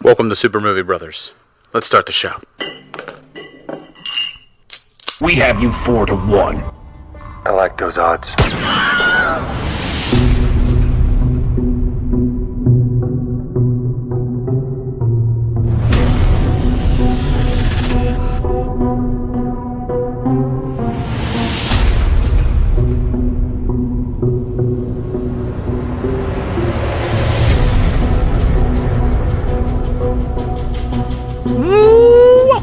Welcome to Super Movie Brothers. Let's start the show. We have you 4-1. I like those odds.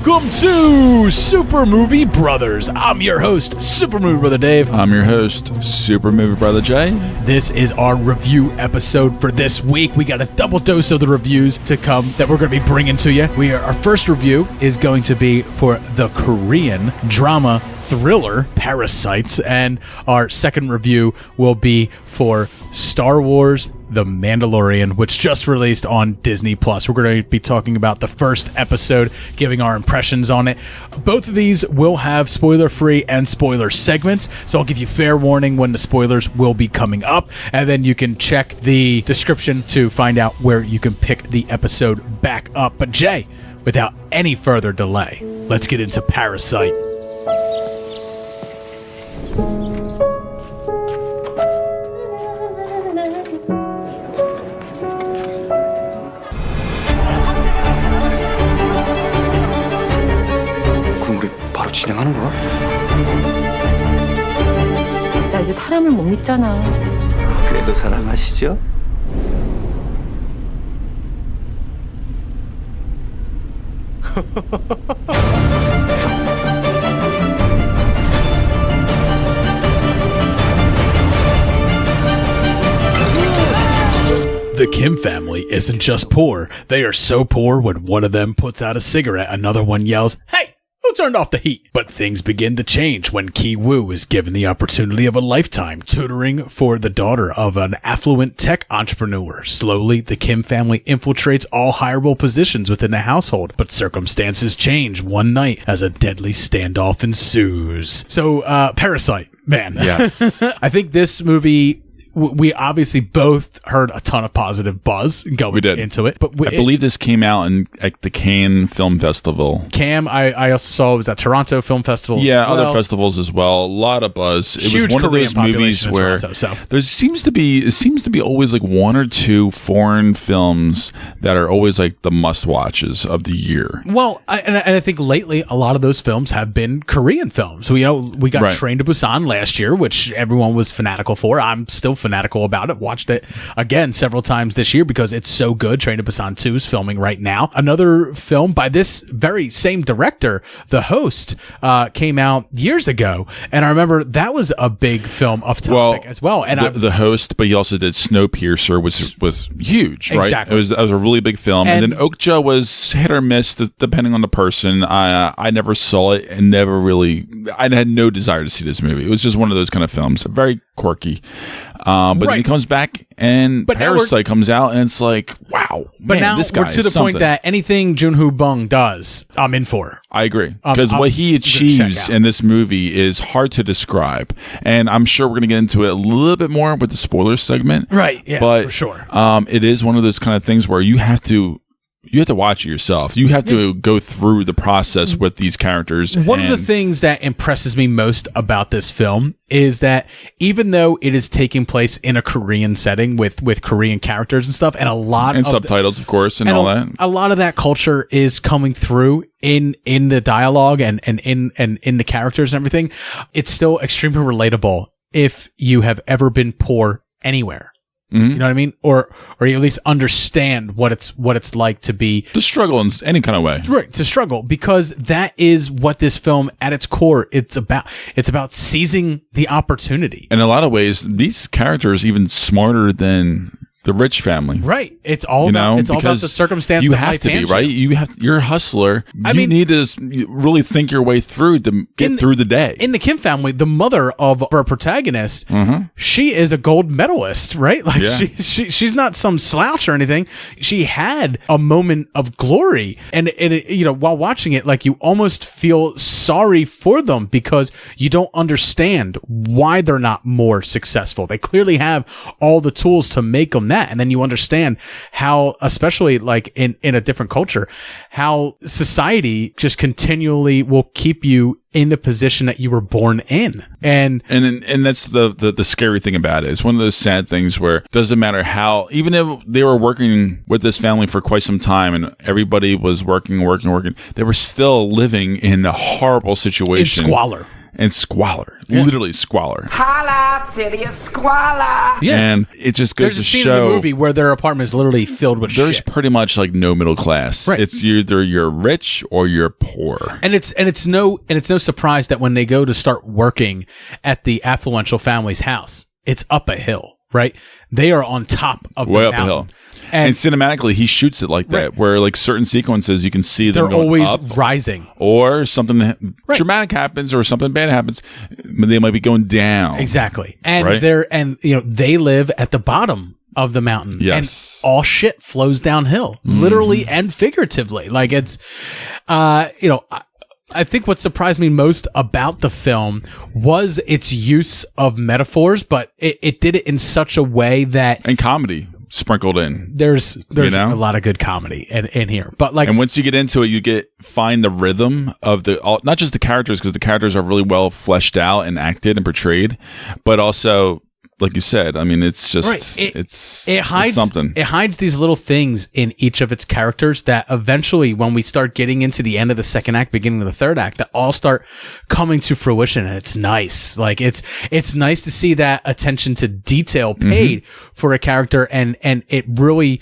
Welcome to Super Movie Brothers. I'm your host, Super Movie Brother Dave. I'm your host, Super Movie Brother Jay. This is our review episode for this week. We got a double dose of the reviews to come that we're going to be bringing to you. Our first review is going to be for the Korean drama thriller Parasite, and our second review will be for Star Wars The Mandalorian, which just released on Disney+. We're going to be talking about the first episode, giving our impressions on it. Both of these will have spoiler-free and spoiler segments, so I'll give you fair warning when the spoilers will be coming up, and then you can check the description to find out where you can pick the episode back up. But Jay, without any further delay, let's get into Parasite. 진행하는 거야? 나 이제 사람을 못 믿잖아. 그래도 사랑하시죠? The Kim family isn't just poor. They are so poor when one of them puts out a cigarette, another one yells, "Hey! Who turned off the heat?" But things begin to change when Ki Woo is given the opportunity of a lifetime tutoring for the daughter of an affluent tech entrepreneur. Slowly, the Kim family infiltrates all hireable positions within the household, but circumstances change one night as a deadly standoff ensues. So, Parasite, man. Yes. I think this movie, we obviously both heard a ton of positive buzz going into it. But I believe this came out at the Cannes Film Festival. I also saw it was at Toronto Film Festival. Yeah, other festivals as well. A lot of buzz. It was one of those movies where there seems to be always like one or two foreign films that are always like the must-watches of the year. Well, I think lately a lot of those films have been Korean films. We got Train to Busan last year, which everyone was fanatical for. I'm still fanatical about it. Watched it again several times this year because it's so good. Train to Busan 2 is filming right now. Another film by this very same director, The Host, came out years ago, and I remember that was a big film of topic as well. And the Host, but he also did Snowpiercer, which was huge, right? Exactly. That was a really big film, and then Okja was hit or miss depending on the person. I never saw it and I had no desire to see this movie. It was just one of those kind of films, very quirky. But then he comes back and Parasite comes out and it's like, wow, but now this guy we're to the point that anything Joon-ho Bong does, I'm in for. I agree. Because what he achieves in this movie is hard to describe. And I'm sure we're going to get into it a little bit more with the spoilers segment. Right, yeah, but, for sure. It is one of those kind of things where you have to watch it yourself. You have to go through the process with these characters. One of the things that impresses me most about this film is that even though it is taking place in a Korean setting with Korean characters and stuff, and a lot of subtitles, of course, and all that, a lot of that culture is coming through in the dialogue and in the characters and everything. It's still extremely relatable if you have ever been poor anywhere. Mm-hmm. You know what I mean? Or you at least understand what it's like to struggle in any kind of way. Right, to struggle, because that is what this film at its core, it's about seizing the opportunity. In a lot of ways, these characters are even smarter than the rich family. Right. It's all about the circumstance. You have to be, right? You're a hustler. You need to really think your way through to get through the day. In the Kim family, the mother of our protagonist, she is a gold medalist, right? Like she's not some slouch or anything. She had a moment of glory, and while watching it, like, you almost feel sorry for them because you don't understand why they're not more successful. They clearly have all the tools to make them that. And then you understand how, especially like in a different culture, how society just continually will keep you in the position that you were born in. And that's the scary thing about it. It's one of those sad things where it doesn't matter how, even if they were working with this family for quite some time and everybody was working, they were still living in a horrible situation. In squalor. Literally squalor. Holla, city of squalor. Yeah. And it just goes There's a to scene in show the movie where their apartment is literally filled with there's shit. pretty much like no middle class. Right. It's either you're rich or you're poor. And it's no surprise that when they go to start working at the affluential family's house, it's up a hill, right? They are on top of Way the up a mountain. hill. And cinematically, he shoots it like that, Right. where like certain sequences you can see them They're going always up, rising. or something dramatic happens, or something bad happens. They might be going down. Exactly. And Right. they live at the bottom of the mountain. Yes. And all shit flows downhill, literally and figuratively. Like it's, I think what surprised me most about the film was its use of metaphors, but it did it in such a way that And comedy sprinkled in. there's You know? a lot of good comedy in here. But like, And once you get into it, you find the rhythm of not just the characters, because the characters are really well fleshed out and acted and portrayed, but also, like you said, I mean, it's just Right. it's hides something. It hides these little things in each of its characters that eventually, when we start getting into the end of the second act, beginning of the third act, that all start coming to fruition, and it's nice. Like it's nice to see that attention to detail paid for a character, and it really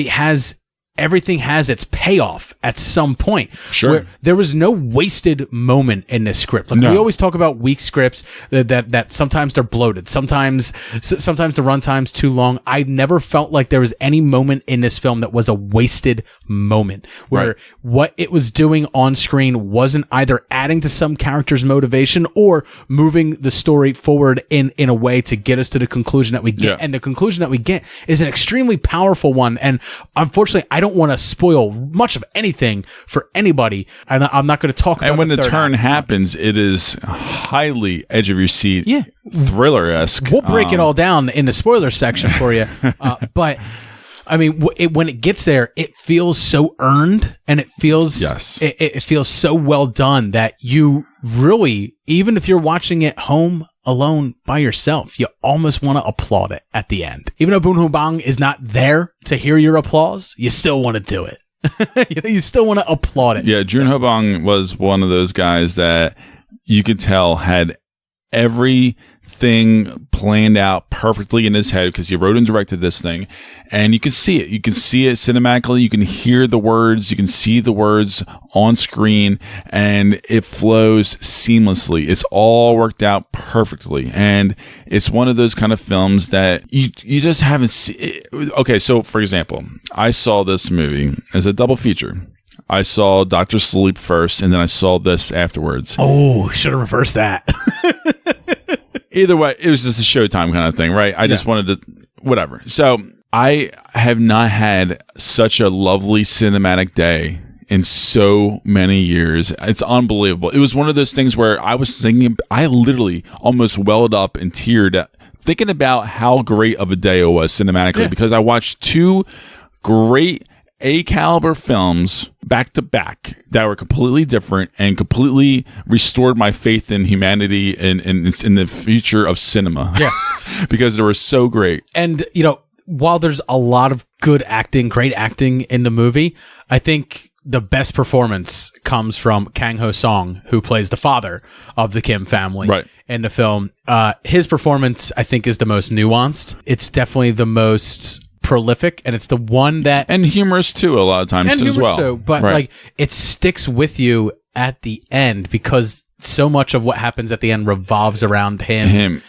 has. Everything has its payoff at some point. Sure. Where there was no wasted moment in this script. Like No. we always talk about weak scripts that sometimes they're bloated. Sometimes the runtime's too long. I never felt like there was any moment in this film that was a wasted moment where Right. what it was doing on screen wasn't either adding to some character's motivation or moving the story forward in a way to get us to the conclusion that we get. Yeah. And the conclusion that we get is an extremely powerful one. And unfortunately, I don't want to spoil much of anything for anybody. I'm not going to talk about And when the third turn act. happens, it is highly edge of your seat, Yeah. thriller-esque. We'll break it all down in the spoiler section for you. But I mean, when it gets there, it feels so earned, and it feels it feels so well done that you really, even if you're watching it home alone by yourself, you almost want to applaud it at the end. Even though Boon Ho Bang is not there to hear your applause, you still want to do it. You still want to applaud it. Yeah, Jun Ho Bang was one of those guys that you could tell had everything planned out perfectly in his head, because he wrote and directed this thing, and you can see it. You can see it cinematically. You can hear the words. You can see the words on screen, and it flows seamlessly. It's all worked out perfectly, and it's one of those kind of films that you just haven't seen. Okay, so for example, I saw this movie as a double feature. I saw Dr. Sleep first, and then I saw this afterwards. Oh, should have reversed that. Either way, it was just a Showtime kind of thing, right? I just wanted to, whatever. So I have not had such a lovely cinematic day in so many years. It's unbelievable. It was one of those things where I was thinking, I literally almost welled up and teared thinking about how great of a day it was cinematically, because I watched two great A-caliber films back to back that were completely different and completely restored my faith in humanity and in the future of cinema. Yeah. Because they were so great. And, while there's a lot of good acting, great acting in the movie, I think the best performance comes from Kang Ho Song, who plays the father of the Kim family in the film. His performance, I think, is the most nuanced. It's definitely the most prolific, and it's the one that, and humorous too a lot of times and as well. So, but like it sticks with you at the end, because so much of what happens at the end revolves around him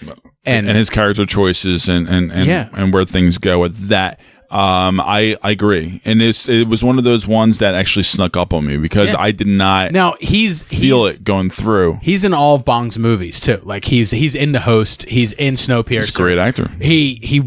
and his character choices and where things go with that. I agree, and it was one of those ones that actually snuck up on me, because I did not feel it going through. He's in all of Bong's movies too. Like he's in The Host, he's in Snowpiercer. He's a great actor. He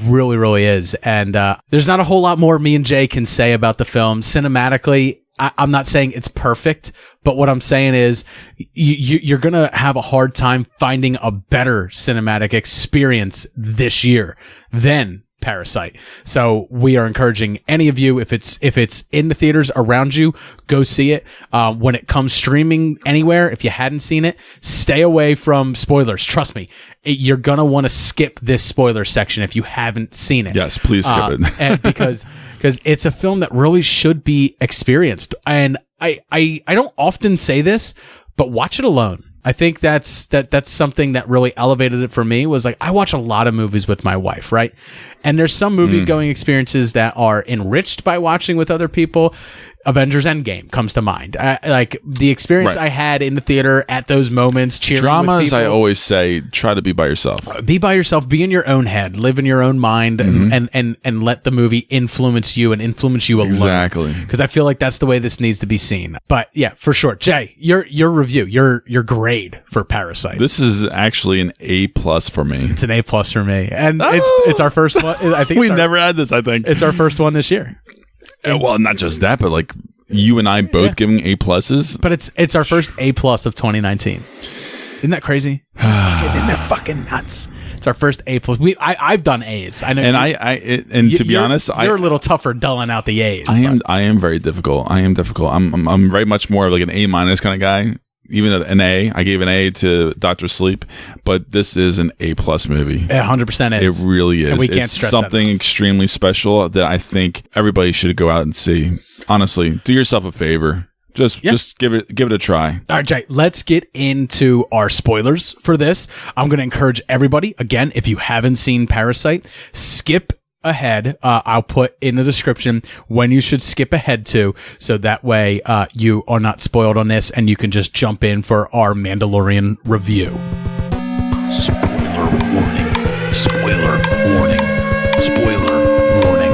really, really is. And there's not a whole lot more me and Jay can say about the film cinematically. I'm not saying it's perfect, but what I'm saying is you're going to have a hard time finding a better cinematic experience this year than Parasite. So we are encouraging any of you, if it's in the theaters around you, go see it. When it comes streaming anywhere, if you hadn't seen it, stay away from spoilers. Trust me, you're gonna want to skip this spoiler section if you haven't seen it. Yes, please skip it. And because it's a film that really should be experienced. And I don't often say this, but watch it alone. I think that's something that really elevated it for me. Was like, I watch a lot of movies with my wife, right? And there's some movie going experiences that are enriched by watching with other people. Avengers Endgame comes to mind. Like the experience I had in the theater at those moments, cheering Dramas, with people. I always say, try to be by yourself. Be by yourself, be in your own head, live in your own mind, and let the movie influence you and influence you alone. Exactly. Because I feel like that's the way this needs to be seen. But yeah, for sure. Jay, your review, your grade for Parasite. This is actually an A+ for me. It's an A+ for me. And it's our first one. I think We never had this, I think. it's our first one this year. Well, not just that, but like you and I both giving A+. But it's our first A+ of 2019. Isn't that crazy? Isn't that fucking nuts? It's our first A+. I've done A's. I know. And to be honest, you're a little tougher dulling out the A's. I am very difficult. I am difficult. I'm very much more of like an A- kind of guy. Even an A. I gave an A to Dr. Sleep, but this is an A+ movie. 100% is. It really is. And we can't it's stress something that extremely special that I think everybody should go out and see. Honestly, do yourself a favor. Just give it a try. All right, Jay, let's get into our spoilers for this. I'm going to encourage everybody, again, if you haven't seen Parasite, skip ahead. I'll put in the description when you should skip ahead to, so that way you are not spoiled on this and you can just jump in for our Mandalorian review. Spoiler warning. Spoiler warning. Spoiler warning.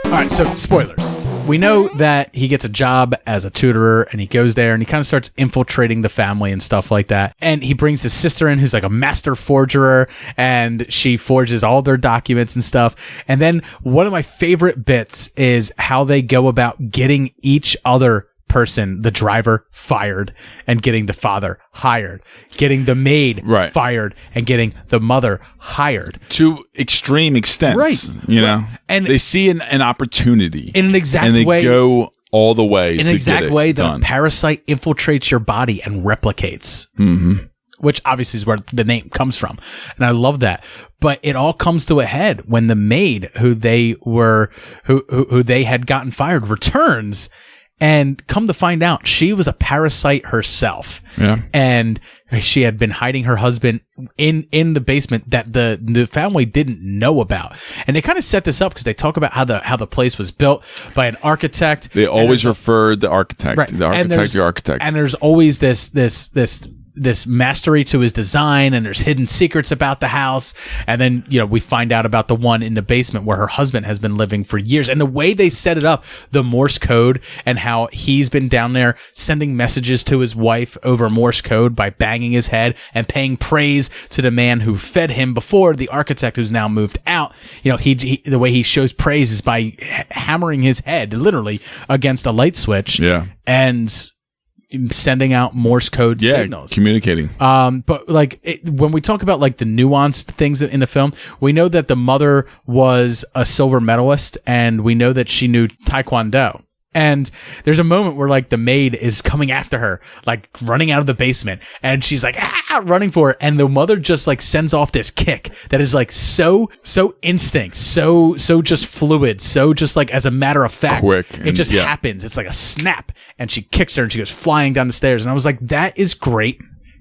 All right, so spoilers. We know that he gets a job as a tutorer and he goes there and he kind of starts infiltrating the family and stuff like that. And he brings his sister in, who's like a master forger, and she forges all their documents and stuff. And then one of my favorite bits is how they go about getting each other person, the driver, fired, and getting the father hired, getting the maid fired, and getting the mother hired. To extreme extents. Right. You know? And they see an opportunity. In an exact way. And they way. go all the way in an exact way that a parasite infiltrates your body and replicates. Mm-hmm. Which obviously is where the name comes from. And I love that. But it all comes to a head when the maid who they had gotten fired returns. And come to find out, she was a parasite herself. Yeah. And she had been hiding her husband in the basement that the family didn't know about. And they kind of set this up because they talk about how the place was built by an architect. They always refer the architect. Right. The architect. And there's always this mastery to his design, and there's hidden secrets about the house. And then, we find out about the one in the basement where her husband has been living for years. And the way they set it up, the Morse code, and how he's been down there sending messages to his wife over Morse code by banging his head and paying praise to the man who fed him before, the architect who's now moved out. He the way he shows praise is by hammering his head literally against a light switch. Yeah. And sending out Morse code signals. Communicating. But when we talk about the nuanced things in the film, we know that the mother was a silver medalist, and we know that she knew Taekwondo. And there's a moment where the maid is coming after her, running out of the basement, and she's running for it. And the mother just sends off this kick that is so instinct, so just fluid, so just as a matter of fact, quick. It just happens. It's like a snap, and she kicks her and she goes flying down the stairs. And I was like, that is great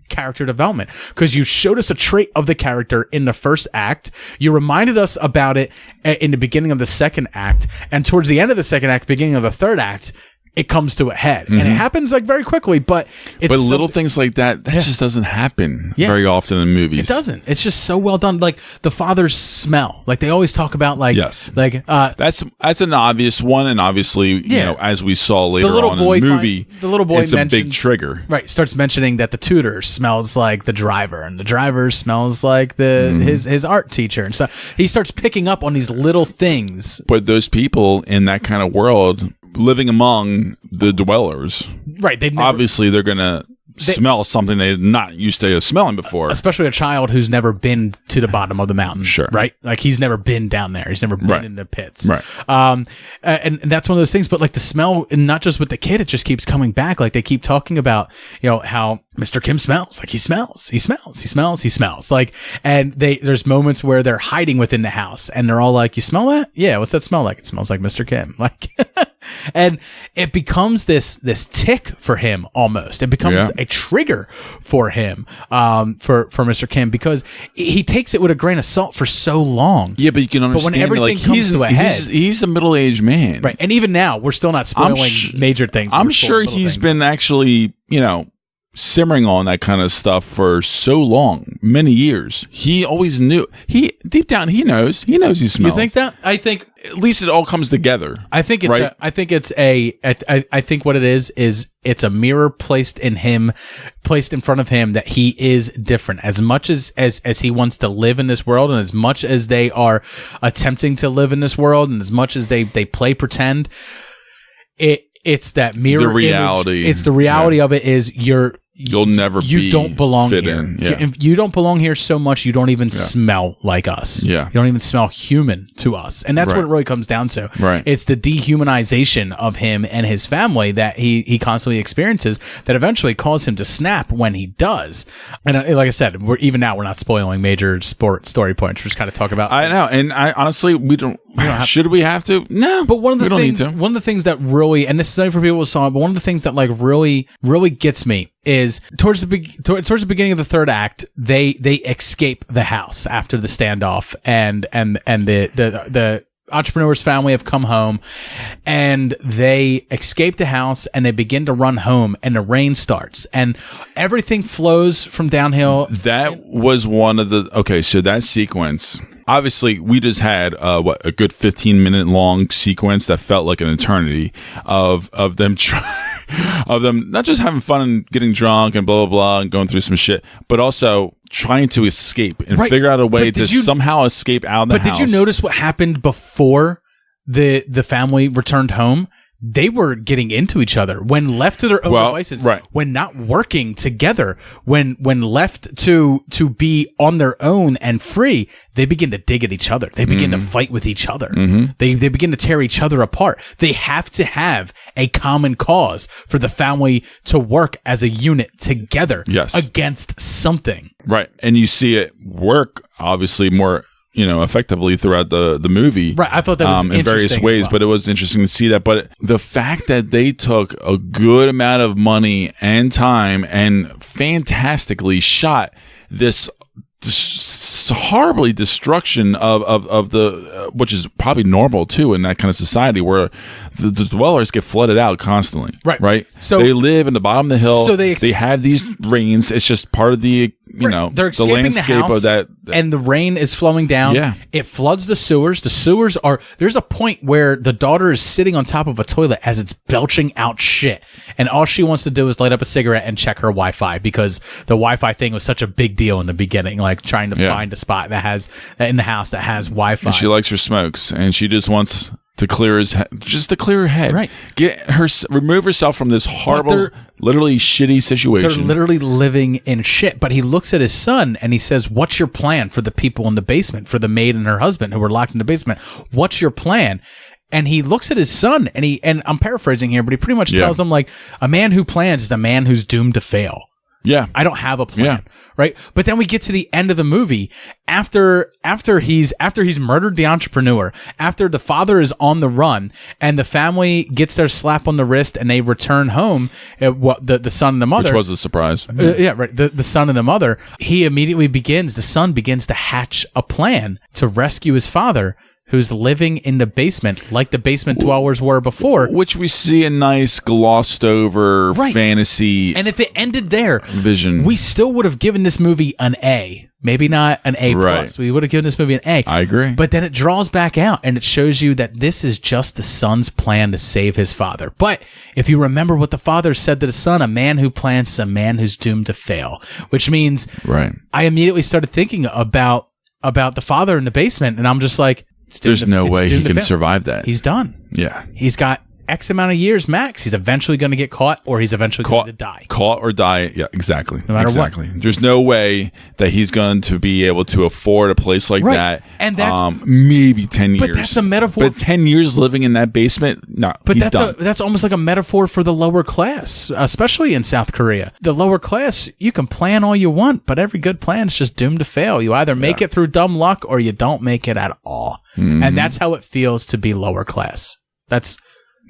character development, because you showed us a trait of the character in the first act. You reminded us about it in the beginning of the second act, and towards the end of the second act, beginning of the third act, it comes to a head. And it happens very quickly, but it's little things like that just doesn't happen very often in movies. It doesn't. It's just so well done. The father's smell, they always talk about yes. That's an obvious one, and obviously, as we saw later on in the movie, the little boy it's a big trigger. Right, starts mentioning that the tutor smells like the driver, and the driver smells like his art teacher, and stuff. He starts picking up on these little things. But those people in that kind of world, living among the dwellers, right? Obviously, they're gonna smell something they're not used to smelling before. Especially a child who's never been to the bottom of the mountain. Sure. Right? Like he's never been down there. He's never been Right. in the pits. Right. And that's one of those things, but like the smell, and not just with the kid, it just keeps coming back. Like they keep talking about, how Mr. Kim smells. Like he smells. Like, and there's moments where they're hiding within the house and they're all like, you smell that? Yeah. What's that smell like? It smells like Mr. Kim. Like, and it becomes this tick for him almost. It becomes a trigger for him, for Mr. Kim, because he takes it with a grain of salt for so long. Yeah, but you can understand. But when everything comes to a head, he's a middle-aged man, right? And even now, we're still not spoiling major things. I'm sure he's been actually, simmering on that kind of stuff for so long, many years. He always knew. Deep down, he knows he smells. You think that? I think at least it all comes together. I think it's right? I think what it is it's a mirror placed in front of him that he is different. As much as he wants to live in this world, and as much as they are attempting to live in this world, and as much as they play pretend, it's that mirror the reality. Image. It's the reality of it is you'll never you don't belong fit here. in. Yeah. You don't belong here so much you don't even smell like us. Yeah. You don't even smell human to us. And that's Right. what it really comes down to. Right. It's the dehumanization of him and his family that he constantly experiences that eventually causes him to snap when he does. And like I said, we're not spoiling major story points. We're just kind of talking about. I know, and I honestly we don't should we have to? No, but one of the things that really, and this is only for people who saw it, but one of the things that like really gets me is towards the beginning of the third act, they escape the house after the standoff, and the entrepreneur's family have come home, and they escape the house, and they begin to run home, and the rain starts, and everything flows from downhill. That was one of the so that sequence. Obviously, we just had a good 15-minute long sequence that felt like an eternity of them of them not just having fun and getting drunk and blah blah blah and going through some shit, but also trying to escape and figure out a way to somehow escape out of the house. But did you notice what happened before the family returned home? They were getting into each other when left to their own devices, right. When not working together, when left to be on their own and free, they begin to dig at each other. They begin to fight with each other. They begin to tear each other apart. They have to have a common cause for the family to work as a unit together against something. Right. And you see it work obviously more effectively throughout the movie. Right. I thought that was in various ways, but it was interesting to see that. But the fact that they took a good amount of money and time and fantastically shot this horribly destruction of the which is probably normal too in that kind of society where the dwellers get flooded out constantly. Right. So they live in the bottom of the hill. So they have these rains. It's just part of the they're the landscape the house, of that, and the rain is flowing down. Yeah. It floods the sewers. The sewers are, there's a point where the daughter is sitting on top of a toilet as it's belching out shit, and all she wants to do is light up a cigarette and check her Wi-Fi, because the Wi-Fi thing was such a big deal in the beginning, like trying to find a spot that has in the house that has Wi-Fi. And she likes her smokes, and she just wants to clear her head. Right. Remove herself from this horrible, literally shitty situation. They're literally living in shit. But he looks at his son and he says, "What's your plan for the people in the basement, for the maid and her husband who were locked in the basement? What's your plan?" And he looks at his son and I'm paraphrasing here, but he pretty much tells him, like, a man who plans is a man who's doomed to fail. Yeah. I don't have a plan. Right. But then we get to the end of the movie after he's murdered the entrepreneur, after the father is on the run and the family gets their slap on the wrist and they return home, the son and the mother, which was a surprise. Right. The son and the mother, the son begins to hatch a plan to rescue his father, who's living in the basement like the basement dwellers were before. Which we see a nice glossed over fantasy. And if it ended there, vision, we still would have given this movie an A. Maybe not an A+. Right. We would have given this movie an A. I agree. But then it draws back out and it shows you that this is just the son's plan to save his father. But if you remember what the father said to the son, a man who plans is a man who's doomed to fail. Which means I immediately started thinking about the father in the basement, and I'm just like, there's no way he can survive that. He's done. Yeah. He's got X amount of years max, he's eventually going to get caught, or he's eventually going to die. Caught or die. Yeah, exactly. No matter exactly. what. There's no way that he's going to be able to afford a place like Right. that. And that's maybe 10 years. But that's a metaphor. But 10 years living in that basement, no, But he's done. that's almost like a metaphor for the lower class, especially in South Korea. The lower class, you can plan all you want, but every good plan's just doomed to fail. You either make it through dumb luck or you don't make it at all. Mm-hmm. And that's how it feels to be lower class. That's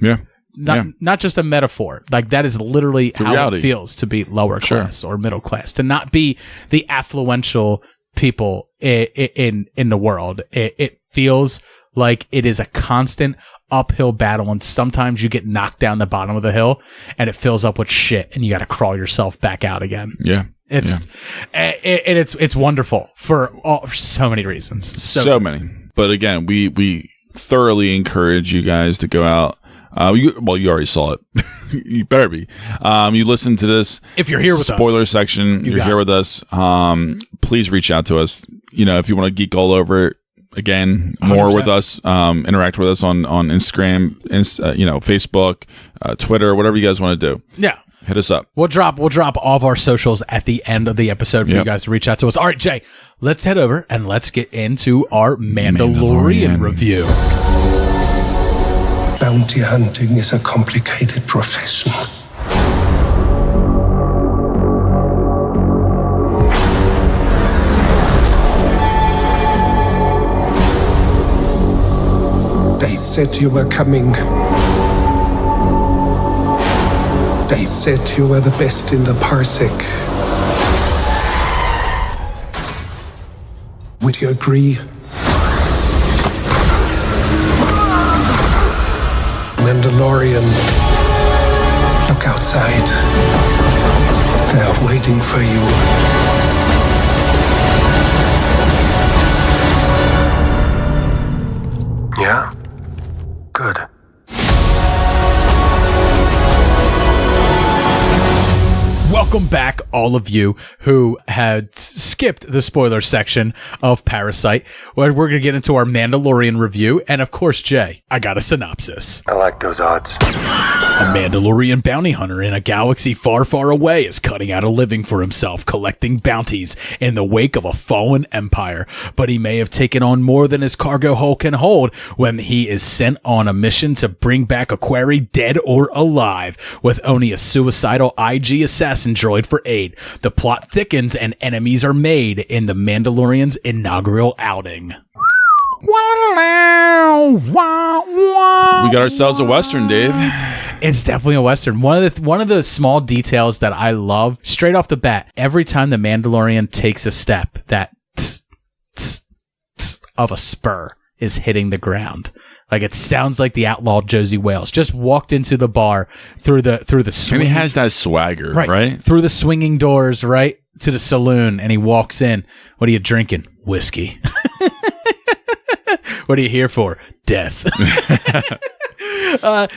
Yeah. not just a metaphor. Like, that is literally how reality. it feels to be lower class or middle class, to not be the affluential people in the world. It feels like it is a constant uphill battle, and sometimes you get knocked down the bottom of the hill and it fills up with shit and you got to crawl yourself back out again. Yeah. It's wonderful for so many reasons. So many. But again, we thoroughly encourage you guys to go out. You already saw it. You better be. You listen to this. If you're here with spoiler us, section, you're here with us. Please reach out to us. If you want to geek all over it, again, more 100%. with us. Interact with us on Instagram, Facebook, Twitter, whatever you guys want to do. Yeah. Hit us up. We'll drop all of our socials at the end of the episode for you guys to reach out to us. All right, Jay, let's head over and let's get into our Mandalorian review. Bounty hunting is a complicated profession. They said you were coming. They said you were the best in the parsec. Would you agree? Mandalorian, look outside. They are waiting for you. Yeah? Good. Welcome back, all of you who had skipped the spoiler section of Parasite, where we're going to get into our Mandalorian review. And of course, Jay, I got a synopsis. I like those odds. A Mandalorian bounty hunter in a galaxy far, far away is cutting out a living for himself, collecting bounties in the wake of a fallen empire. But he may have taken on more than his cargo hold can hold when he is sent on a mission to bring back a quarry dead or alive, with only a suicidal IG assassin droid for aid. The plot thickens and enemies are made in the Mandalorian's inaugural outing. We got ourselves a Western, Dave. It's definitely a Western. One of the small details that I love straight off the bat, every time the Mandalorian takes a step, that tss, tss, tss of a spur is hitting the ground. Like, it sounds like the outlaw Josie Wales just walked into the bar through the swing. And he has that swagger, right? Through the swinging doors, right to the saloon, and he walks in. What are you drinking? Whiskey. What are you here for? Death. I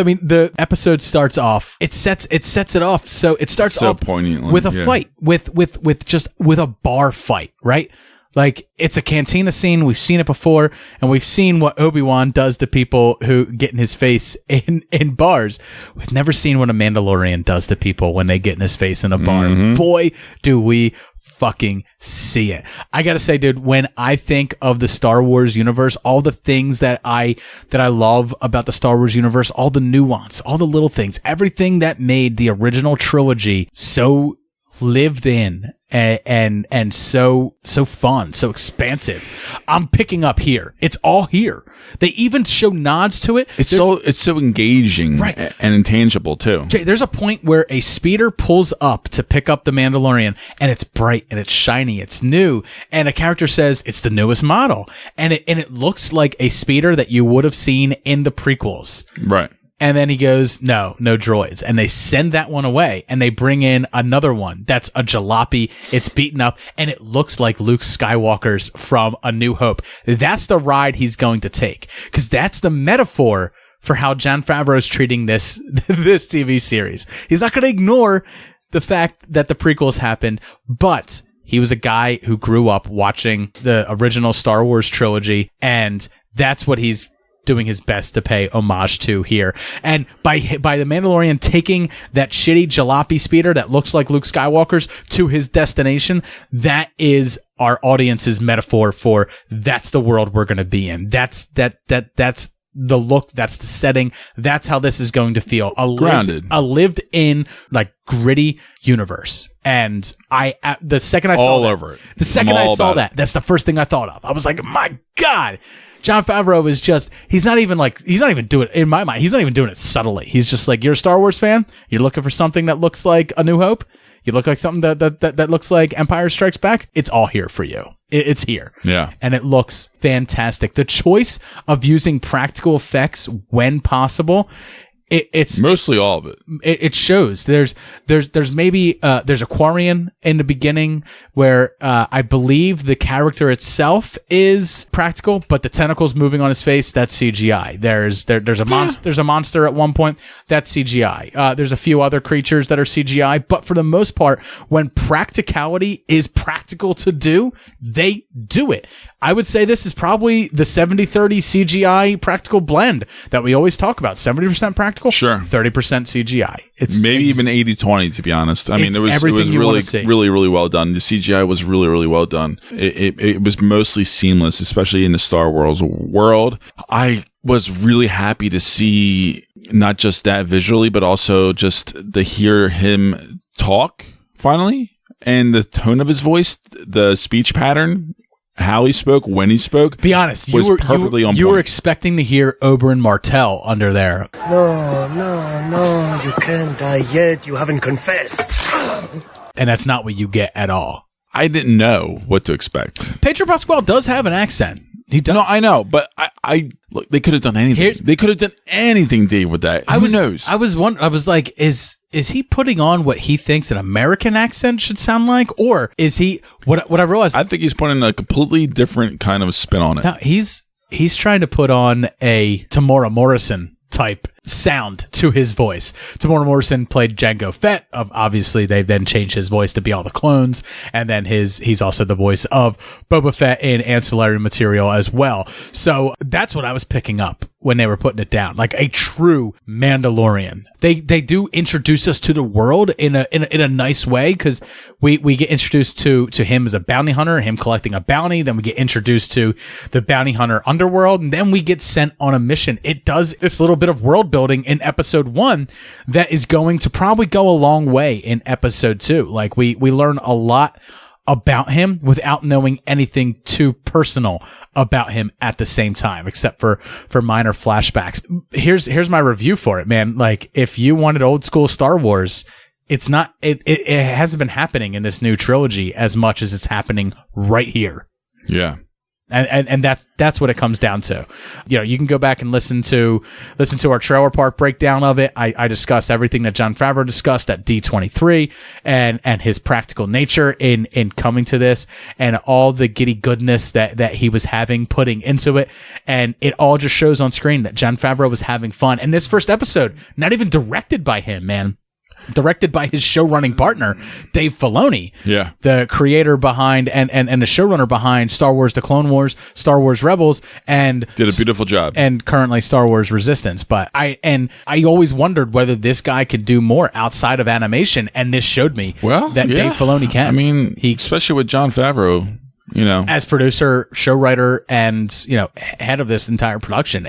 mean, the episode starts off. It sets it off. So it starts so off poignantly, with a fight, with a bar fight, right? Like, it's a cantina scene. We've seen it before, and we've seen what Obi-Wan does to people who get in his face in bars. We've never seen what a Mandalorian does to people when they get in his face in a bar. Mm-hmm. Boy, do we fucking see it. I gotta say, dude, when I think of the Star Wars universe, all the things that I love about the Star Wars universe, all the nuance, all the little things, everything that made the original trilogy so lived in and so fun, so expansive, I'm picking up here. It's all here. They even show nods to it. It's so engaging, Right. and intangible too. Jay, there's a point where a speeder pulls up to pick up the Mandalorian, and it's bright and it's shiny, it's new, and a character says it's the newest model, and it looks like a speeder that you would have seen in the prequels. Right. And then he goes, no droids. And they send that one away, and they bring in another one that's a jalopy. It's beaten up, and it looks like Luke Skywalker's from A New Hope. That's the ride he's going to take, because that's the metaphor for how Jon Favreau is treating this TV series. He's not going to ignore the fact that the prequels happened, but he was a guy who grew up watching the original Star Wars trilogy, and that's what he's doing his best to pay homage to here. And by the Mandalorian taking that shitty jalopy speeder that looks like Luke Skywalker's to his destination, that is our audience's metaphor for that's the world we're going to be in. That's the look, that's the setting, that's how this is going to feel. Grounded. A lived in, like, gritty universe. And the second I saw all that, over it. The second I'm I all saw about that, that's the first thing I thought of. I was like, my God, Jon Favreau is just, he's not even doing it, in my mind, he's not even doing it subtly. He's just like, you're a Star Wars fan? You're looking for something that looks like A New Hope? You look like something that looks like Empire Strikes Back? It's all here for you. It's here. Yeah. And it looks fantastic. The choice of using practical effects when possible, it's mostly all of it. It shows. There's maybe there's a Quarian in the beginning where I believe the character itself is practical, but the tentacles moving on his face, that's CGI. There's a monster at one point, that's CGI. There's a few other creatures that are CGI, but for the most part, when practicality is practical to do, they do it. I would say this is probably the 70-30 CGI practical blend that we always talk about. 70% practical, sure, 30% CGI. It's maybe even 80-20, to be honest. I mean, it was really well done. The CGI was really well done. It was mostly seamless, especially in the Star Wars world. I was really happy to see not just that visually, but also just to hear him talk finally, and the tone of his voice, the speech pattern, how he spoke, when he spoke. Be honest, was perfectly on point. You were expecting to hear Oberyn Martell under there. No, you can't die yet. You haven't confessed. And that's not what you get at all. I didn't know what to expect. Pedro Pascal does have an accent. He does. No, I know, but I look, they could have done anything. They could have done anything, Dave, with that. Who knows? I was like, is he putting on what he thinks an American accent should sound like, or is he what I realized? I think he's putting a completely different kind of spin on it. No, he's trying to put on a Tamora Morrison type sound to his voice. Tamora Morrison played Jango Fett. Obviously, they then changed his voice to be all the clones, and then he's also the voice of Boba Fett in ancillary material as well. So that's what I was picking up when they were putting it down, like a true Mandalorian. They do introduce us to the world in a nice way, because we get introduced to him as a bounty hunter, him collecting a bounty. Then we get introduced to the bounty hunter underworld, and then we get sent on a mission. It's a little bit of world building in episode 1 that is going to probably go a long way in episode 2. Like we learn a lot about him without knowing anything too personal about him at the same time, except for minor flashbacks. Here's my review for it, man. Like, if you wanted old school Star Wars, it's not, it hasn't been happening in this new trilogy as much as it's happening right here. Yeah. And that's what it comes down to. You know, you can go back and listen to our trailer park breakdown of it. I discuss everything that Jon Favreau discussed at D23 and his practical nature in coming to this, and all the giddy goodness that he was having putting into it. And it all just shows on screen that Jon Favreau was having fun. And this first episode, not even directed by him, man. Directed by his show-running partner, Dave Filoni, the creator behind and the showrunner behind Star Wars: The Clone Wars, Star Wars Rebels, and did a beautiful job, and currently Star Wars Resistance. But I always wondered whether this guy could do more outside of animation, and this showed me that Dave Filoni can. I mean, especially with Jon Favreau, you know, as producer, show writer, and head of this entire production.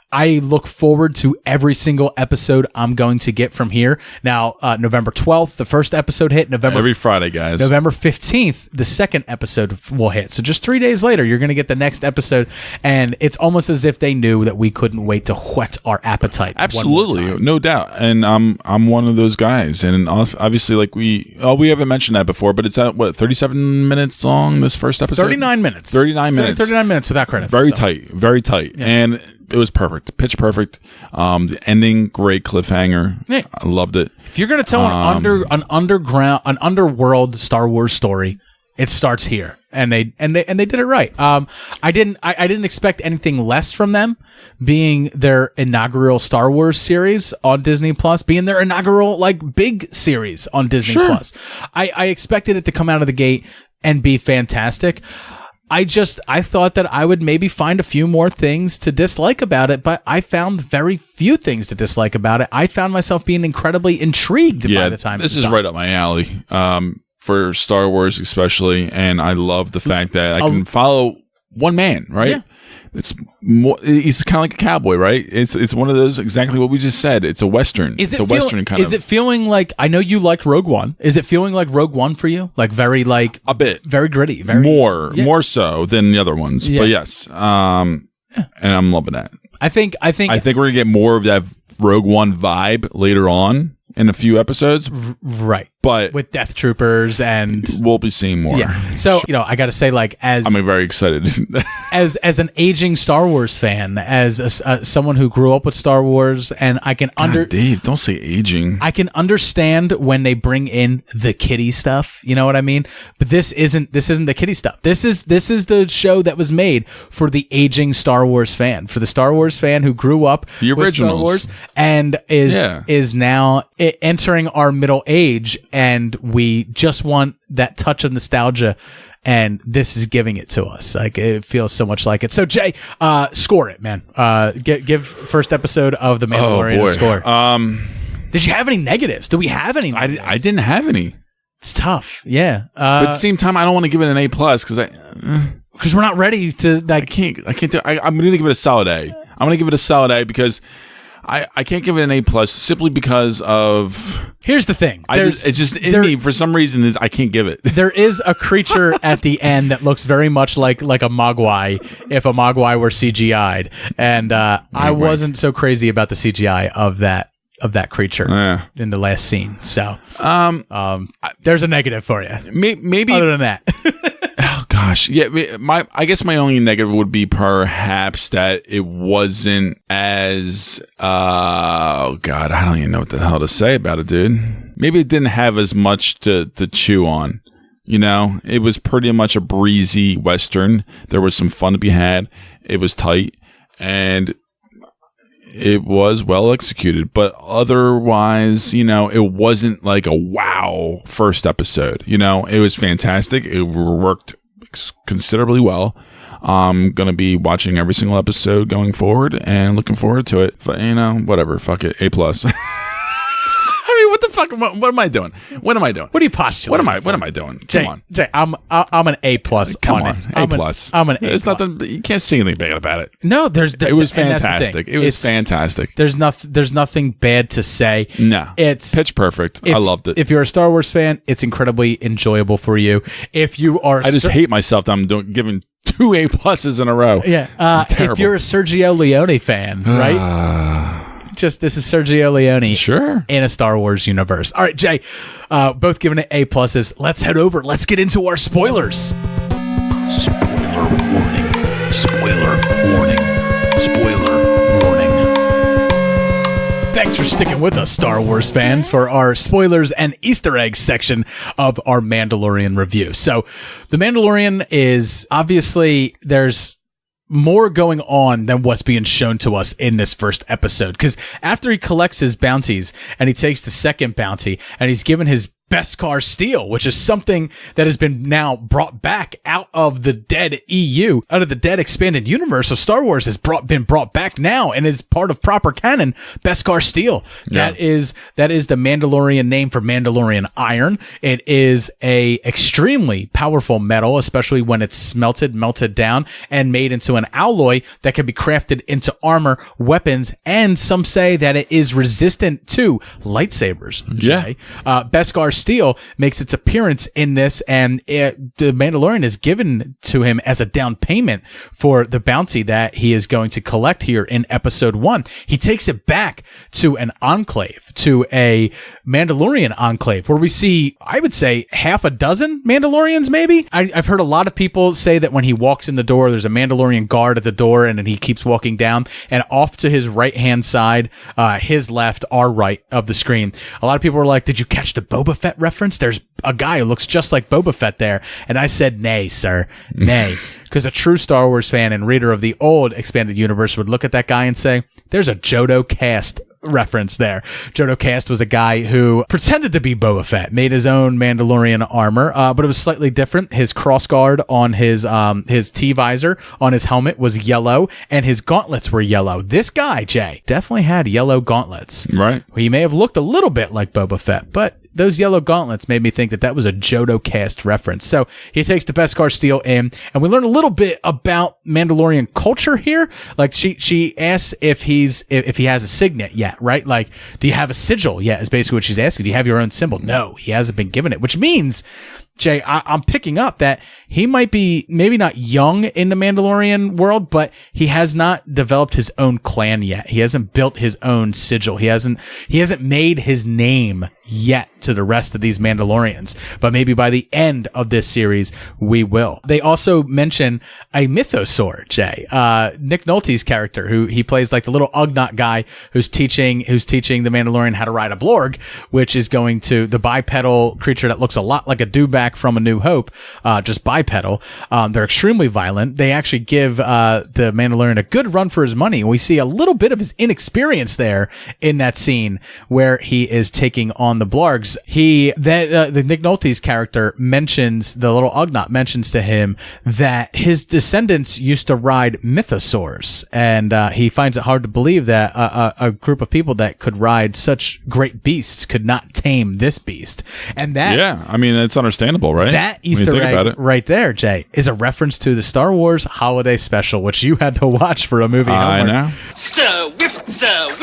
I look forward to every single episode I'm going to get from here. Now, November 12th, the first episode hit. Every Friday, guys. November 15th, the second episode will hit. So just 3 days later, you're going to get the next episode. And it's almost as if they knew that we couldn't wait to whet our appetite. Absolutely. No doubt. And I'm one of those guys. And obviously, like we haven't mentioned that before, but it's at 37 minutes long, this first episode? 39 minutes. 39 minutes. 39 minutes without credits. Very tight. Very tight. Yeah. And it was perfect, pitch perfect. The ending, great cliffhanger. Yeah. I loved it. If you're gonna tell an underworld Star Wars story, it starts here, and they did it right. I didn't expect anything less from them, being their inaugural Star Wars series on Disney Plus, being their inaugural big series on Disney Plus. I expected it to come out of the gate and be fantastic. I thought that I would maybe find a few more things to dislike about it, but I found very few things to dislike about it. I found myself being incredibly intrigued by the time. This is right up my alley. For Star Wars especially, and I love the fact that I can follow one man, right? Yeah. It's more. He's kind of like a cowboy, right? It's one of those, exactly what we just said. It's a western. It's a western kind of. Is it feeling like, I know you liked Rogue One? Is it feeling like Rogue One for you? Like very like a bit, very gritty, more so than the other ones. Yeah. But yes, and I'm loving that. I think we're gonna get more of that Rogue One vibe later on in a few episodes, right? But with Death Troopers, and we'll be seeing more. Yeah. So I got to say, like, I'm very excited as an aging Star Wars fan, as someone who grew up with Star Wars, and I can Dave, don't say aging. I can understand when they bring in the kiddie stuff. You know what I mean? But this isn't the kiddie stuff. This is the show that was made for the aging Star Wars fan, for the Star Wars fan who grew up the with originals. Star Wars and is now entering our middle age. And we just want that touch of nostalgia, and this is giving it to us. Like, it feels so much like it. So, Jay, score it, man. Give first episode of The Mandalorian a score. Did you have any negatives? Do we have any negatives? I didn't have any. It's tough, yeah. But at the same time, I don't want to give it an A+ because we're not ready to. Like, I can't do. I'm going to give it a solid A. I'm going to give it a solid A because I can't give it an A+ simply because of. Here's the thing. It's just in me for some reason I can't give it. There is a creature at the end that looks very much like a Mogwai if a Mogwai were CGI'd, and I wasn't so crazy about the CGI of that creature in the last scene. So there's a negative for you. Maybe other than that. Oh gosh, yeah. I guess my only negative would be perhaps that it wasn't as. Oh god, I don't even know what the hell to say about it, dude. Maybe it didn't have as much to chew on. You know, it was pretty much a breezy western. There was some fun to be had. It was tight, and it was well executed, but otherwise, you know, it wasn't like a wow first episode. You know, it was fantastic. It worked considerably well. I'm going to be watching every single episode going forward and looking forward to it. But, you know, whatever. Fuck it. A+. I mean, what the fuck? What am I doing? What am I doing? What are you postulating? What am I doing? Jay, Come on. Jay, I'm an A+. Come on. A+. I'm an A+. There's nothing. You can't say anything bad about it. No, it was fantastic. It was fantastic. There's nothing bad to say. No, it's pitch perfect. I loved it. If you're a Star Wars fan, it's incredibly enjoyable for you. If you are, I just hate myself that I'm giving 2 A+ in a row. Yeah. If you're a Sergio Leone fan, right? This is Sergio Leone, sure, in a Star Wars universe. All right, Jay, both giving it A+. Let's head over. Let's get into our spoilers. Spoiler warning. Spoiler warning. Spoiler warning. Thanks for sticking with us, Star Wars fans, for our spoilers and Easter eggs section of our Mandalorian review. So, The Mandalorian is obviously, there's more going on than what's being shown to us in this first episode. Because after he collects his bounties and he takes the second bounty and he's given his Beskar steel, which is something that has been now brought back out of the dead EU, out of the dead expanded universe of Star Wars, has been brought back now and is part of proper canon. Beskar steel. Yeah. That is the Mandalorian name for Mandalorian iron. It is a extremely powerful metal, especially when it's melted down and made into an alloy that can be crafted into armor, weapons, and some say that it is resistant to lightsabers. Yeah. Beskar steel makes its appearance in this, and the Mandalorian is given to him as a down payment for the bounty that he is going to collect here in episode 1. He takes it back to an enclave, to a Mandalorian enclave, where we see, I would say, half a dozen Mandalorians, maybe? I've heard a lot of people say that when he walks in the door, there's a Mandalorian guard at the door, and then he keeps walking down, and off to his right-hand side, his left, our right of the screen. A lot of people were like, did you catch the Boba Fett reference? There's a guy who looks just like Boba Fett there. And I said, nay, sir, nay. Because a true Star Wars fan and reader of the old expanded universe would look at that guy and say, there's a Jodo cast reference there. Jodo Cast was a guy who pretended to be Boba Fett, made his own Mandalorian armor, but it was slightly different. His crossguard on his T-visor on his helmet was yellow, and his gauntlets were yellow. This guy, Jay, definitely had yellow gauntlets. Right. He may have looked a little bit like Boba Fett, but those yellow gauntlets made me think that was a Jodo Cast reference. So he takes the Beskar steel in, and we learn a little bit about Mandalorian culture here. Like she asks if he has a signet yet, right? Like, do you have a sigil yet? Is basically what she's asking. Do you have your own symbol? No, he hasn't been given it, which means, Jay, I'm picking up that he might be maybe not young in the Mandalorian world, but he has not developed his own clan yet. He hasn't built his own sigil. He hasn't made his name yet to the rest of these Mandalorians, but maybe by the end of this series, we will. They also mention a mythosaur, Jay. Nick Nolte's character, who he plays like the little Ugnaught guy who's teaching the Mandalorian how to ride a Blorg, which is going to the bipedal creature that looks a lot like a dewback from A New Hope, just bipedal. They're extremely violent. They actually give the Mandalorian a good run for his money. We see a little bit of his inexperience there in that scene where he is taking on the Blargs. The Nick Nolte's character mentions, the little Ugnaught mentions to him that his descendants used to ride mythosaurs, and he finds it hard to believe that a group of people that could ride such great beasts could not tame this beast. And that, yeah, I mean, it's understandable, right? That Easter egg right there, Jay, is a reference to the Star Wars Holiday Special, which you had to watch for a movie. I know. Stir, whip, stir.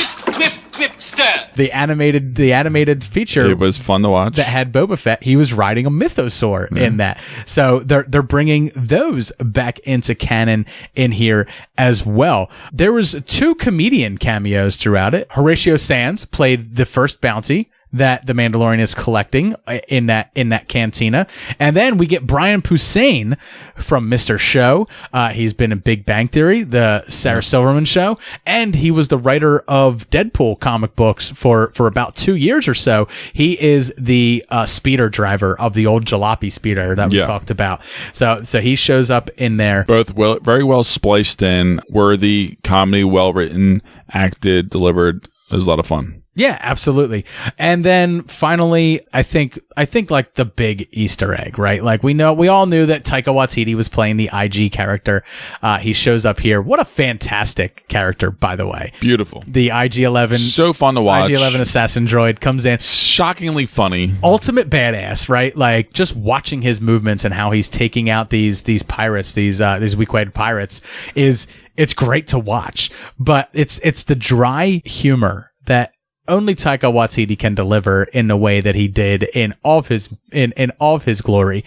The animated feature. It was fun to watch. That had Boba Fett. He was riding a mythosaur in that. So they're bringing those back into canon in here as well. There was 2 comedian cameos throughout it. Horatio Sands played the first bounty that the Mandalorian is collecting in that cantina. And then we get Brian Posehn from Mr. Show. He's been in Big Bang Theory, the Sarah Silverman show, and he was the writer of Deadpool comic books for about 2 years or so. He is the speeder driver of the old jalopy speeder that we talked about. So he shows up in there. Both very well spliced in, worthy comedy, well written, acted, delivered. It was a lot of fun. Yeah, absolutely. And then finally, I think like the big Easter egg, right? Like we all knew that Taika Waititi was playing the IG character. He shows up here. What a fantastic character, by the way. Beautiful. The IG-11. So fun to watch. IG-11 assassin droid comes in. Shockingly funny. Ultimate badass, right? Like just watching his movements and how he's taking out these pirates, these weak-weighted pirates it's great to watch. But it's the dry humor that only Taika Waititi can deliver in the way that he did in all of his glory.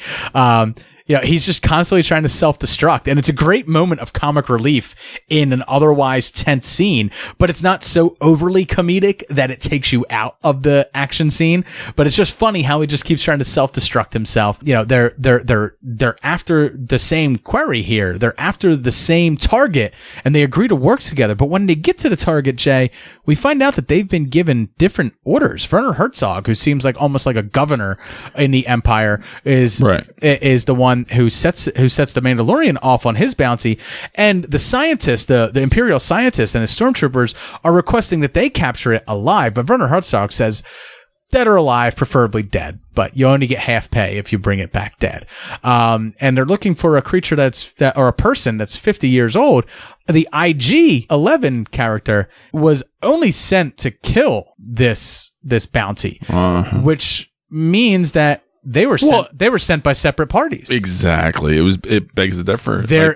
He's just constantly trying to self-destruct, and it's a great moment of comic relief in an otherwise tense scene, but it's not so overly comedic that it takes you out of the action scene, but it's just funny how he just keeps trying to self-destruct himself. They're after the same quarry here. They're after the same target, and they agree to work together, but when they get to the target, Jay, we find out that they've been given different orders. Werner Herzog, who seems like almost like a governor in the Empire, is the one who sets the Mandalorian off on his bounty, and the scientists, the Imperial scientists and his stormtroopers are requesting that they capture it alive. But Werner Herzog says, dead or alive, preferably dead, but you only get half pay if you bring it back dead. And they're looking for a creature or a person that's 50 years old. The IG-11 character was only sent to kill this bounty, which means that they were sent by separate parties. Exactly. It begs to differ. Where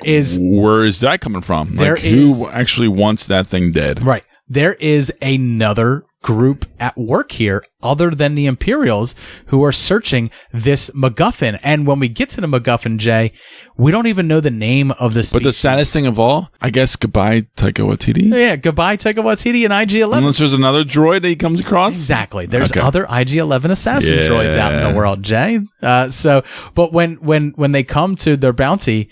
is that coming from? Who actually wants that thing dead? Right. There is another group at work here other than the Imperials who are searching this MacGuffin. And when we get to the MacGuffin, Jay, we don't even know the name of the species. But the saddest thing of all, I guess, goodbye Taika Waititi. Yeah, goodbye Taika Waititi and IG-11. Unless there's another droid that he comes across. Exactly. There's other IG-11 assassin droids out in the world, Jay. But when they come to their bounty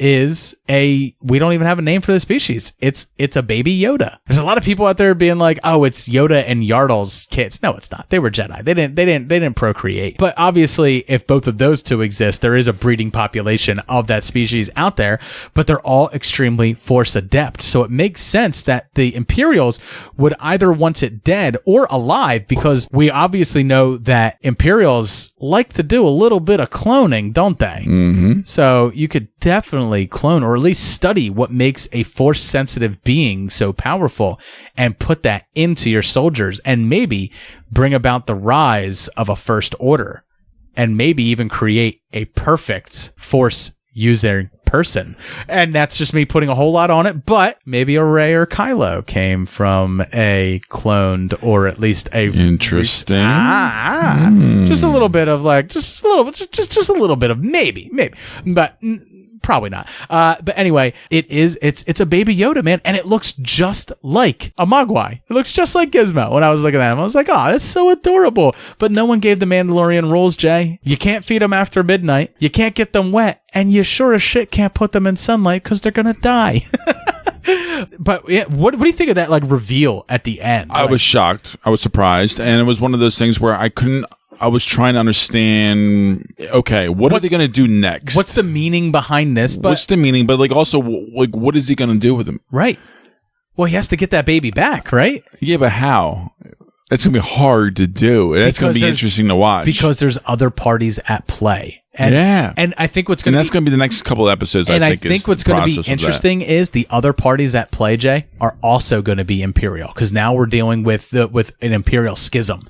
is we don't even have a name for the species. It's a baby Yoda. There's a lot of people out there being like, oh, it's Yoda and Yardle's kids. No, it's not. They were Jedi. They didn't procreate. But obviously, if both of those two exist, there is a breeding population of that species out there, but they're all extremely Force adept. So it makes sense that the Imperials would either want it dead or alive, because we obviously know that Imperials like to do a little bit of cloning, don't they? Mm-hmm. So you could definitely clone, or at least study what makes a Force sensitive being so powerful and put that into your soldiers, and maybe bring about the rise of a First Order, and maybe even create a perfect Force user person. And that's just me putting a whole lot on it, but maybe a Rey or Kylo came from a cloned, or at least a interesting. Just a little bit of like, just a little bit of maybe, but probably not. But anyway, it's a baby Yoda, man, and it looks just like a Mogwai. It looks just like Gizmo. When I was looking at him, I was like, oh, that's so adorable. But no one gave the Mandalorian rules, Jay. You can't feed them after midnight. You can't get them wet, and you sure as shit can't put them in sunlight because they're gonna die. But yeah, what do you think of that like reveal at the end? I was shocked. I was surprised, and it was one of those things where I was trying to understand, okay, what are they going to do next? What's the meaning behind this? What's the meaning? But like also, like, what is he going to do with him? Right. Well, he has to get that baby back, right? Yeah, but how? That's going to be hard to do. That's going to be interesting to watch. Because there's other parties at play. And, yeah. And I think what's going to be the next couple of episodes. And I think what's going to be interesting is the other parties at play, Jay, are also going to be Imperial, because now we're dealing with an Imperial schism,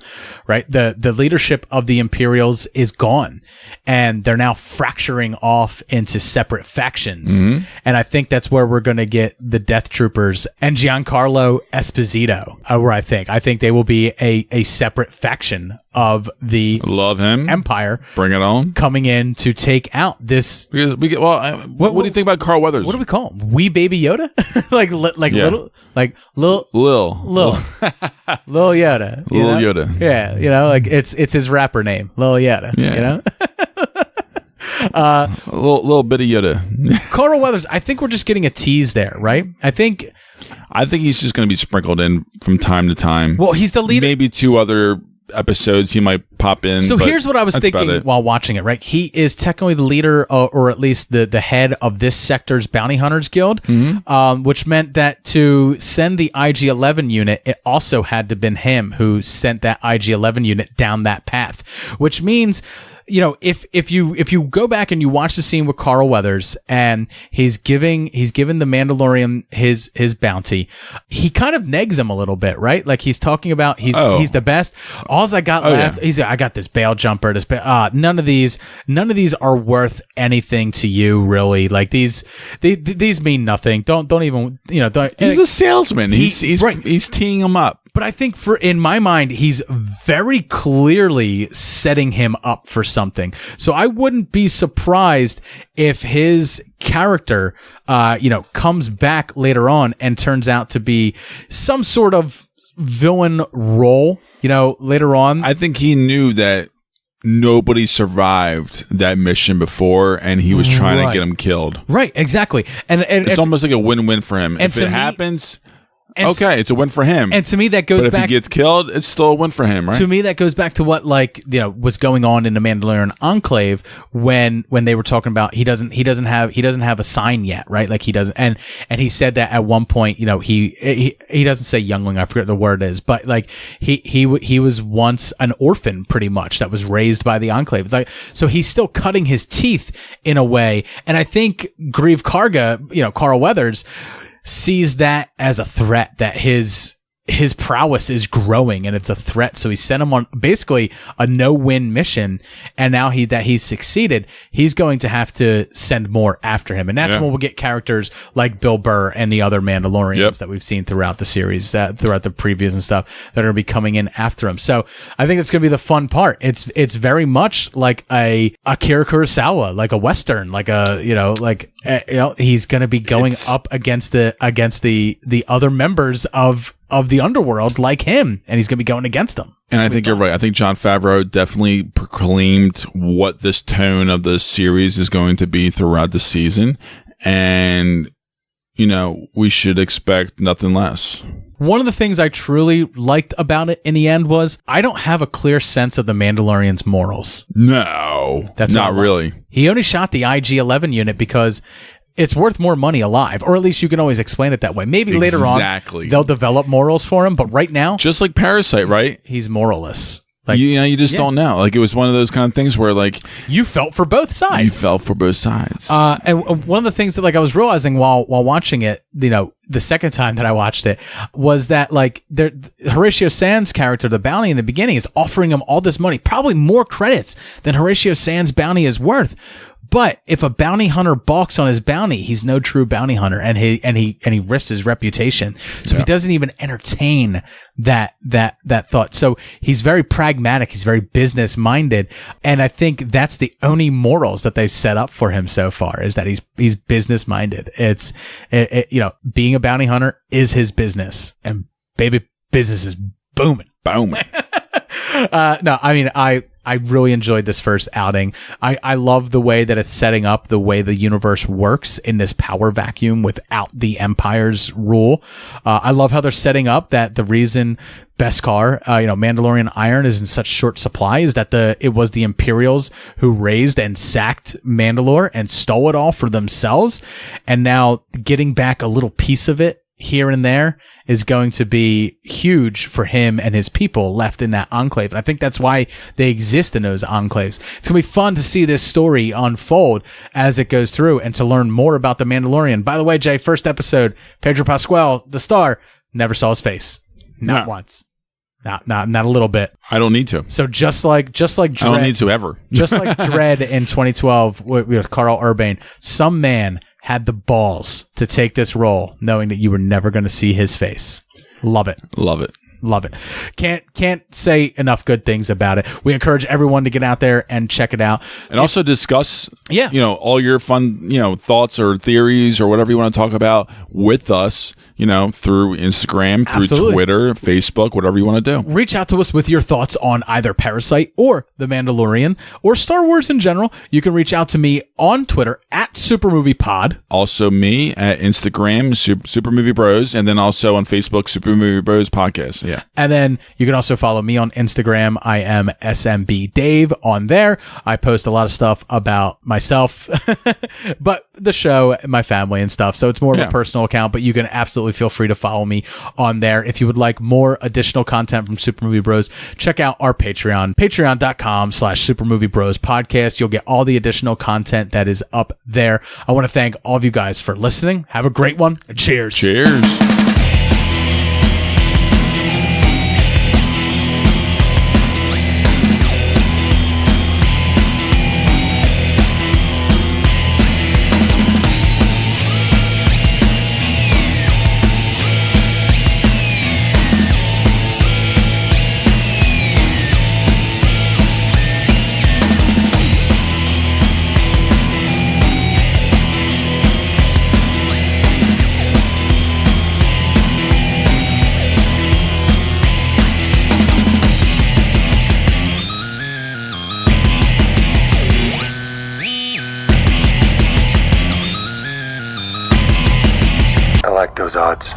right? The leadership of the Imperials is gone, and they're now fracturing off into separate factions. Mm-hmm. And I think that's where we're going to get the Death Troopers and Giancarlo Esposito. Where I think they will be a separate faction of the Empire. Bring it on. Coming in to take out this. Because we get what do you think about Carl Weathers? What do we call him? Wee baby Yoda? Little Lil Yoda. Lil Yoda. Yeah, like it's his rapper name, Lil Yoda. Yeah. You know. A little bit of Yoda. Carl Weathers. I think we're just getting a tease there, right? I think he's just going to be sprinkled in from time to time. Well, he's the leader. Maybe 2 other episodes he might pop in. So here's what I was thinking while watching it, right? He is technically the leader, or at least the head of this sector's bounty hunters guild, which meant that to send the IG-11 unit, it also had to have been him who sent that IG-11 unit down that path, which means, you know, if you go back and you watch the scene with Carl Weathers and he's giving the Mandalorian his bounty, he kind of negs him a little bit, right? Like he's talking about he's the best. All I got left, I got this bail jumper. None of these are worth anything to you, really. Like these mean nothing. Don't even, you know. He's a salesman. He's teeing him up. But I think in my mind, he's very clearly setting him up for something. So I wouldn't be surprised if his character, comes back later on and turns out to be some sort of villain role, later on. I think he knew that nobody survived that mission before, and he was trying to get him killed. Right, exactly. And it's almost like a win-win for him. If it happens... Okay, it's a win for him. And to me, that goes back... But if he gets killed, it's still a win for him, right? To me, that goes back to what, was going on in the Mandalorian Enclave when they were talking about he doesn't have a sign yet, right? Like he doesn't, and he said that at one point, he doesn't say youngling, I forget the word is, but like he was once an orphan, pretty much, that was raised by the Enclave. Like, so he's still cutting his teeth in a way, and I think Grieve Karga, Carl Weathers, sees that as a threat, that his prowess is growing and it's a threat. So he sent him on basically a no-win mission. And now he's succeeded, he's going to have to send more after him. And that's when we'll get characters like Bill Burr and the other Mandalorians that we've seen throughout the series, throughout the previews and stuff, that are going to be coming in after him. So I think it's going to be the fun part. It's very much like a Akira Kurosawa, like a Western, like he's going to be going up against the other members of the underworld like him, and he's going to be going against them. And I think you're right. I think Jon Favreau definitely proclaimed what this tone of the series is going to be throughout the season. and we should expect nothing less. One of the things I truly liked about it in the end was I don't have a clear sense of the Mandalorian's morals. No, That's not really. He only shot the IG-11 unit because it's worth more money alive, or at least you can always explain it that way. Maybe later on they'll develop morals for him, but right now, just like Parasite, right? He's moralless. Like, you just don't know. Like, it was one of those kind of things where, like, you felt for both sides. You felt for both sides. And one of the things that, like, I was realizing while watching it, the second time that I watched it, was that, like, Horatio Sands' character, the bounty in the beginning, is offering him all this money, probably more credits than Horatio Sands' bounty is worth. But if a bounty hunter balks on his bounty, he's no true bounty hunter, and he risks his reputation. So he doesn't even entertain that thought. So he's very pragmatic. He's very business minded, and I think that's the only morals that they've set up for him so far, is that he's business minded. It's being a bounty hunter is his business, and baby, business is booming. Booming. No, I mean, I really enjoyed this first outing. I love the way that it's setting up the way the universe works in this power vacuum without the Empire's rule. I love how they're setting up that the reason Beskar, Mandalorian iron is in such short supply is that it was the Imperials who raised and sacked Mandalore and stole it all for themselves. And now getting back a little piece of it here and there is going to be huge for him and his people left in that enclave. And I think that's why they exist in those enclaves. It's going to be fun to see this story unfold as it goes through and to learn more about the Mandalorian. By the way, Jay, first episode, Pedro Pascal, the star, never saw his face. Not once. Not a little bit. I don't need to. So just like Dredd, I don't need to ever. Just like Dredd in 2012 with Carl Urban, some man had the balls to take this role knowing that you were never going to see his face. Love it. Love it. Love it. Can't say enough good things about it. We encourage everyone to get out there and check it out. And also discuss, all your fun, thoughts or theories or whatever you want to talk about with us, through Instagram, through Absolutely. Twitter, Facebook, whatever you want to do. Reach out to us with your thoughts on either Parasite or The Mandalorian or Star Wars in general. You can reach out to me on Twitter at SuperMoviePod. Also me at Instagram, Super Movie Bros, and then also on Facebook, Super Movie Bros Podcast. Yeah. And then you can also follow me on Instagram. I am SMB Dave on there. I post a lot of stuff about myself, but the show, my family and stuff. So it's more of a personal account, but you can absolutely feel free to follow me on there. If you would like more additional content from Super Movie Bros, check out our Patreon, patreon.com/Super Movie Bros podcast. You'll get all the additional content that is up there. I want to thank all of you guys for listening. Have a great one. And cheers. Cheers. I like those odds.